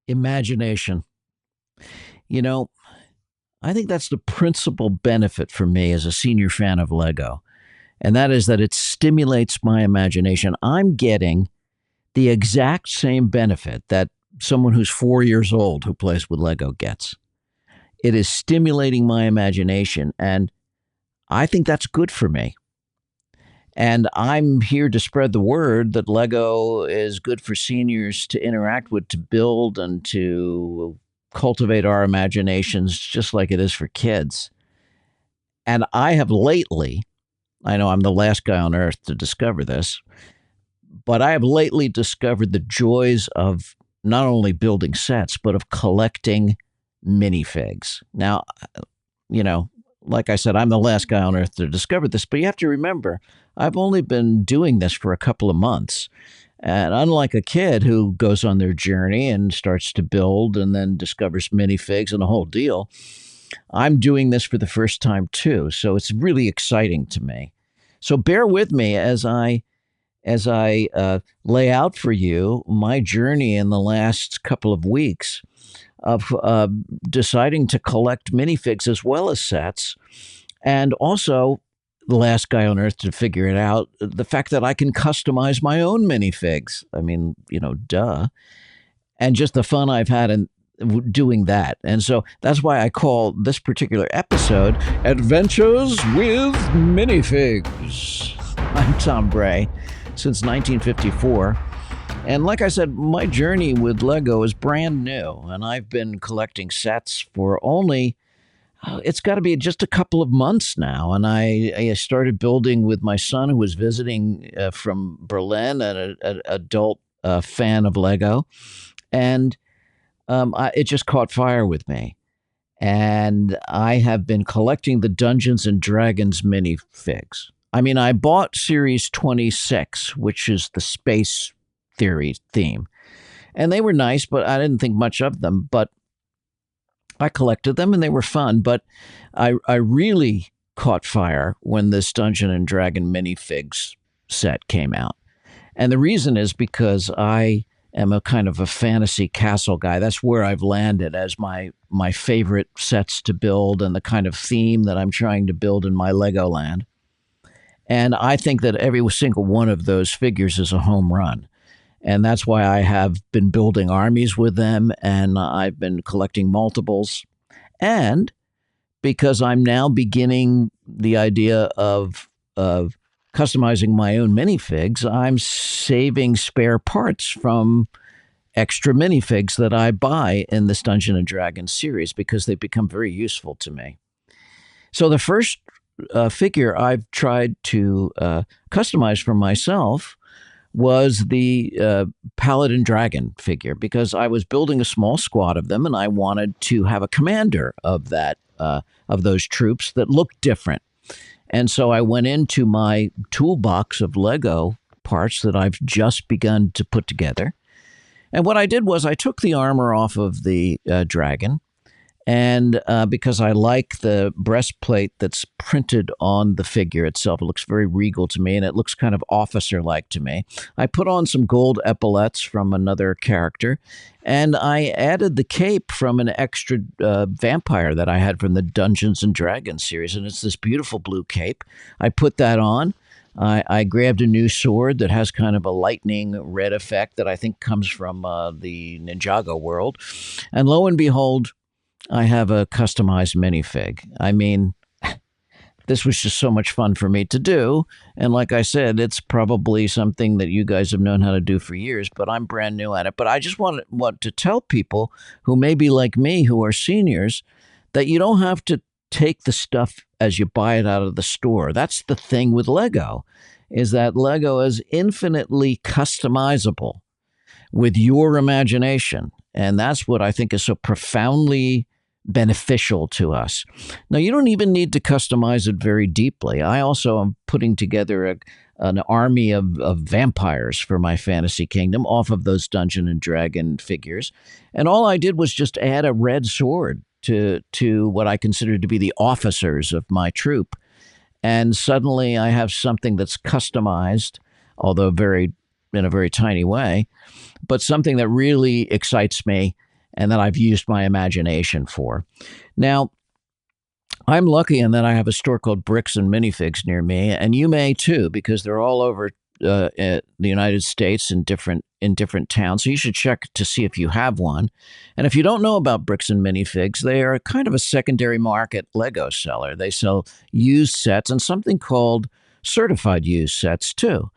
Imagination. You know, I think that's the principal benefit for me as a senior fan of Lego, and that is that it stimulates my imagination. I'm getting the exact same benefit that someone who's 4 years old who plays with Lego gets. It is stimulating my imagination, and I think that's good for me. And I'm here to spread the word that Lego is good for seniors to interact with, to build, and to cultivate our imaginations just like it is for kids. And I have lately, I know I'm the last guy on earth to discover this, but I have lately discovered the joys of not only building sets, but of collecting minifigs. Now, you know, like I said, I'm the last guy on earth to discover this, but you have to remember, I've only been doing this for a couple of months. And unlike a kid who goes on their journey and starts to build and then discovers minifigs and the whole deal, I'm doing this for the first time too. So it's really exciting to me. So bear with me as I lay out for you my journey in the last couple of weeks of deciding to collect minifigs as well as sets, and also the last guy on earth to figure it out, the fact that I can customize my own minifigs. I mean, duh. And just the fun I've had in doing that. And so that's why I call this particular episode Adventures with Minifigs. I'm Tom Bray, since 1954. And like I said, my journey with Lego is brand new, and I've been collecting sets for only, it's got to be just a couple of months now. And I started building with my son, who was visiting from Berlin, and an adult fan of Lego. And it just caught fire with me. And I have been collecting the Dungeons and Dragons minifigs. I mean, I bought Series 26, which is the space theory theme. And they were nice, but I didn't think much of them. But I collected them and they were fun. But I really caught fire when this Dungeon and Dragon minifigs set came out. And the reason is because I am a kind of a fantasy castle guy. That's where I've landed as my favorite sets to build and the kind of theme that I'm trying to build in my Legoland. And I think that every single one of those figures is a home run. And that's why I have been building armies with them, and I've been collecting multiples. And because I'm now beginning the idea of customizing my own minifigs, I'm saving spare parts from extra minifigs that I buy in this Dungeon and Dragons series because they've become very useful to me. So the first figure I've tried to customize for myself was the Paladin Dragon figure, because I was building a small squad of them and I wanted to have a commander of those troops that looked different. And so I went into my toolbox of Lego parts that I've just begun to put together. And what I did was I took the armor off of the dragon. And because I like the breastplate that's printed on the figure itself, it looks very regal to me, and it looks kind of officer-like to me. I put on some gold epaulets from another character, and I added the cape from an extra vampire that I had from the Dungeons and Dragons series, and it's this beautiful blue cape. I put that on. I grabbed a new sword that has kind of a lightning red effect that I think comes from the Ninjago world. And lo and behold, I have a customized minifig. I mean, this was just so much fun for me to do. And like I said, it's probably something that you guys have known how to do for years, but I'm brand new at it. But I just want to tell people who may be like me, who are seniors, that you don't have to take the stuff as you buy it out of the store. That's the thing with Lego, is that Lego is infinitely customizable with your imagination. And that's what I think is so profoundly beneficial to us. Now, you don't even need to customize it very deeply. I also am putting together an army of vampires for my fantasy kingdom off of those Dungeon and Dragon figures. And all I did was just add a red sword to what I consider to be the officers of my troop. And suddenly I have something that's customized, although in a very tiny way, but something that really excites me and that I've used my imagination for. Now, I'm lucky in that I have a store called Bricks and Minifigs near me, and you may too, because they're all over the United States in different towns. So you should check to see if you have one. And if you don't know about Bricks and Minifigs, they are kind of a secondary market Lego seller. They sell used sets and something called certified used sets too.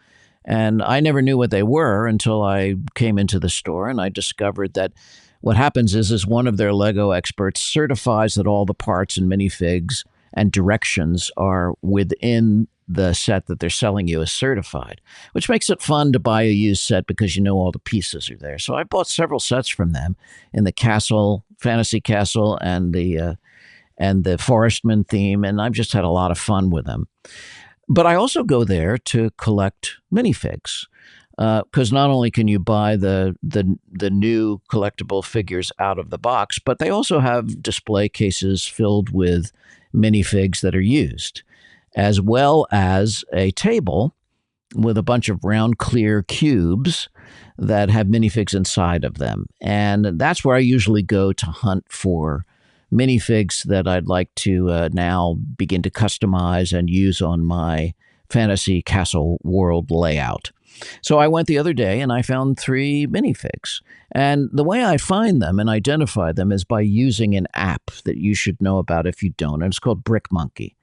And I never knew what they were until I came into the store and I discovered that what happens is one of their Lego experts certifies that all the parts and minifigs and directions are within the set that they're selling you as certified, which makes it fun to buy a used set because you know all the pieces are there. So I bought several sets from them in the castle, fantasy castle, and the forestman theme, and I've just had a lot of fun with them. But I also go there to collect minifigs because not only can you buy the new collectible figures out of the box, but they also have display cases filled with minifigs that are used, as well as a table with a bunch of round, clear cubes that have minifigs inside of them. And that's where I usually go to hunt for minifigs that I'd like to now begin to customize and use on my fantasy castle world layout. So I went the other day and I found 3 minifigs. And the way I find them and identify them is by using an app that you should know about if you don't. And it's called Brick Monkey.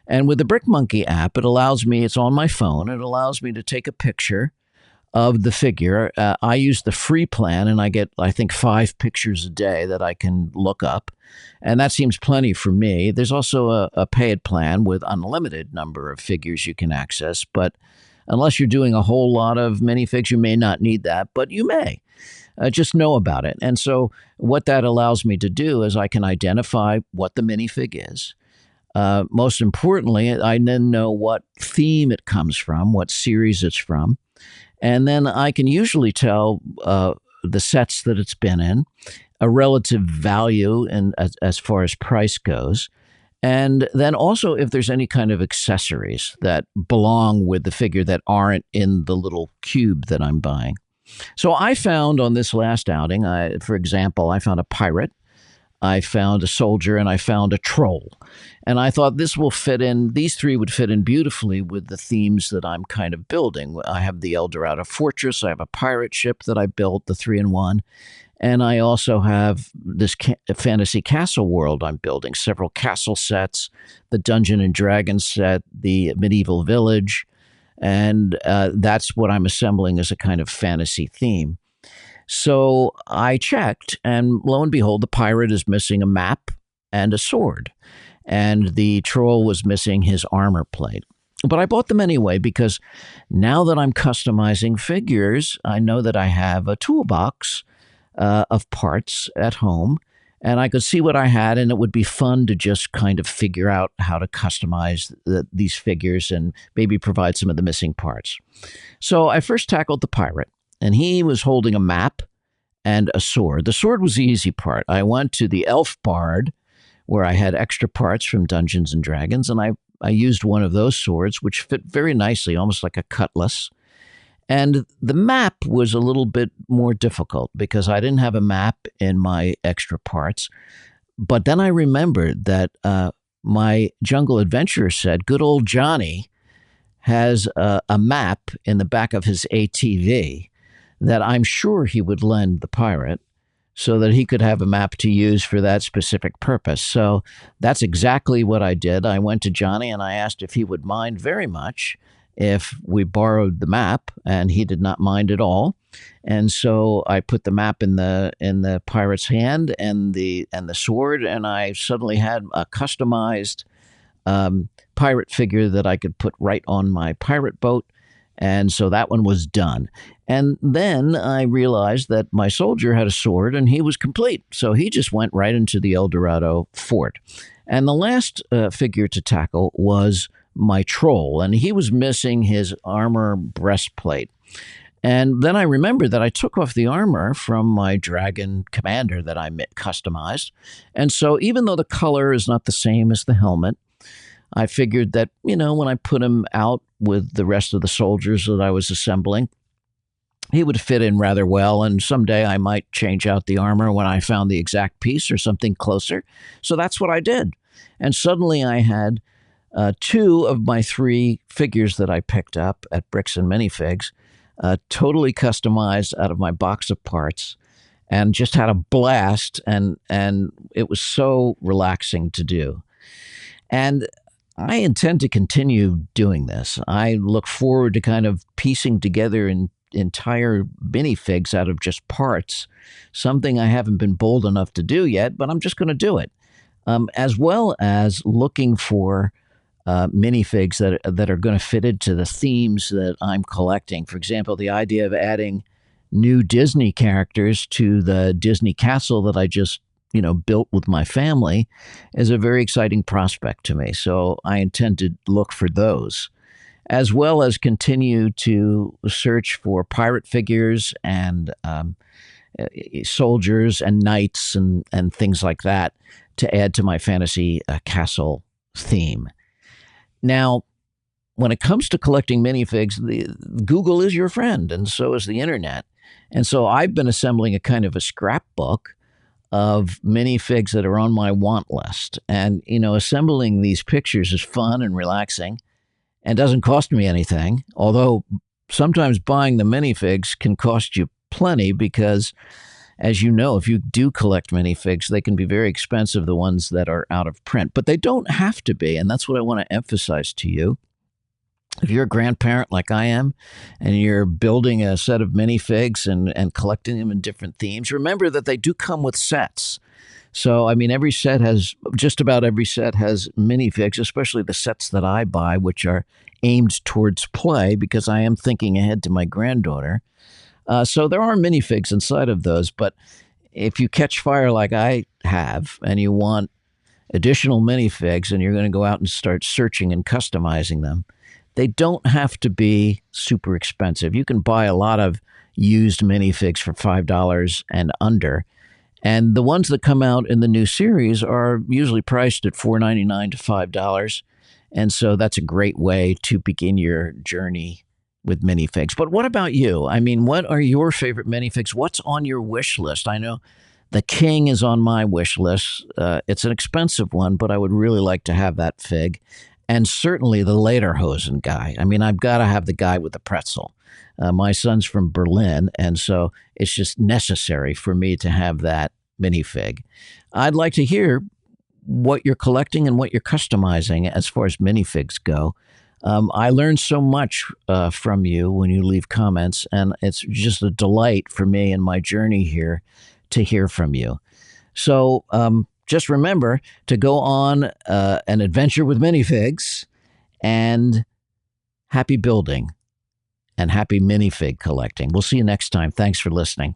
And with the Brick Monkey app, it allows me, it's on my phone, it allows me to take a picture of the figure. I use the free plan and I get, I think, 5 pictures a day that I can look up. And that seems plenty for me. There's also a paid plan with unlimited number of figures you can access. But unless you're doing a whole lot of minifigs, you may not need that, but you may. Just know about it. And so what that allows me to do is I can identify what the minifig is. Most importantly, I then know what theme it comes from, what series it's from. And then I can usually tell the sets that it's been in, a relative value and as far as price goes. And then also if there's any kind of accessories that belong with the figure that aren't in the little cube that I'm buying. So I found on this last outing, for example, I found a pirate, I found a soldier, and I found a troll. And I thought this will fit in, these 3 would fit in beautifully with the themes that I'm kind of building. I have the El Dorado Fortress, I have a pirate ship that I built, the 3-in-1, and I also have this fantasy castle world I'm building, several castle sets, the Dungeon and Dragon set, the medieval village, and that's what I'm assembling as a kind of fantasy theme. So I checked, and lo and behold, the pirate is missing a map and a sword, and the troll was missing his armor plate. But I bought them anyway because now that I'm customizing figures, I know that I have a toolbox of parts at home, and I could see what I had, and it would be fun to just kind of figure out how to customize these figures and maybe provide some of the missing parts. So I first tackled the pirate, and he was holding a map and a sword. The sword was the easy part. I went to the elf bard where I had extra parts from Dungeons and Dragons, and I used one of those swords, which fit very nicely, almost like a cutlass. And the map was a little bit more difficult because I didn't have a map in my extra parts. But then I remembered that my Jungle Adventurer said, good old Johnny has a map in the back of his ATV that I'm sure he would lend the pirate so that he could have a map to use for that specific purpose. So that's exactly what I did. I went to Johnny and I asked if he would mind very much if we borrowed the map, and he did not mind at all. And so I put the map in the pirate's hand and the sword, and I suddenly had a customized pirate figure that I could put right on my pirate boat. And so that one was done. And then I realized that my soldier had a sword and he was complete. So he just went right into the El Dorado fort. And the last figure to tackle was my troll. And he was missing his armor breastplate. And then I remembered that I took off the armor from my dragon commander that I customized. And so even though the color is not the same as the helmet, I figured that, when I put him out with the rest of the soldiers that I was assembling, he would fit in rather well. And someday I might change out the armor when I found the exact piece or something closer. So that's what I did. And suddenly I had two of my three figures that I picked up at Bricks and Minifigs, totally customized out of my box of parts, and just had a blast. And it was so relaxing to do. And I intend to continue doing this. I look forward to kind of piecing together entire minifigs out of just parts, something I haven't been bold enough to do yet, but I'm just going to do it. As well as looking for minifigs that are going to fit into the themes that I'm collecting. For example, the idea of adding new Disney characters to the Disney castle that I just built with my family is a very exciting prospect to me. So I intend to look for those, as well as continue to search for pirate figures and soldiers and knights and things like that to add to my fantasy castle theme. Now, when it comes to collecting minifigs, Google is your friend, and so is the internet. And so I've been assembling a kind of a scrapbook of minifigs that are on my want list. And, assembling these pictures is fun and relaxing and doesn't cost me anything. Although sometimes buying the minifigs can cost you plenty because, as you know, if you do collect minifigs, they can be very expensive, the ones that are out of print. But they don't have to be. And that's what I want to emphasize to you. If you're a grandparent like I am and you're building a set of minifigs and collecting them in different themes, remember that they do come with sets. So, I mean, just about every set has minifigs, especially the sets that I buy, which are aimed towards play because I am thinking ahead to my granddaughter. So there are minifigs inside of those. But if you catch fire like I have and you want additional minifigs and you're going to go out and start searching and customizing them, they don't have to be super expensive. You can buy a lot of used minifigs for $5 and under. And the ones that come out in the new series are usually priced at $4.99 to $5. And so that's a great way to begin your journey with minifigs. But what about you? I mean, what are your favorite minifigs? What's on your wish list? I know the King is on my wish list. It's an expensive one, but I would really like to have that fig. And certainly the Lederhosen guy. I mean, I've got to have the guy with the pretzel. My son's from Berlin, and so it's just necessary for me to have that minifig. I'd like to hear what you're collecting and what you're customizing as far as minifigs go. I learned so much from you when you leave comments, and it's just a delight for me in my journey here to hear from you. So just remember to go on an adventure with minifigs, and happy building and happy minifig collecting. We'll see you next time. Thanks for listening.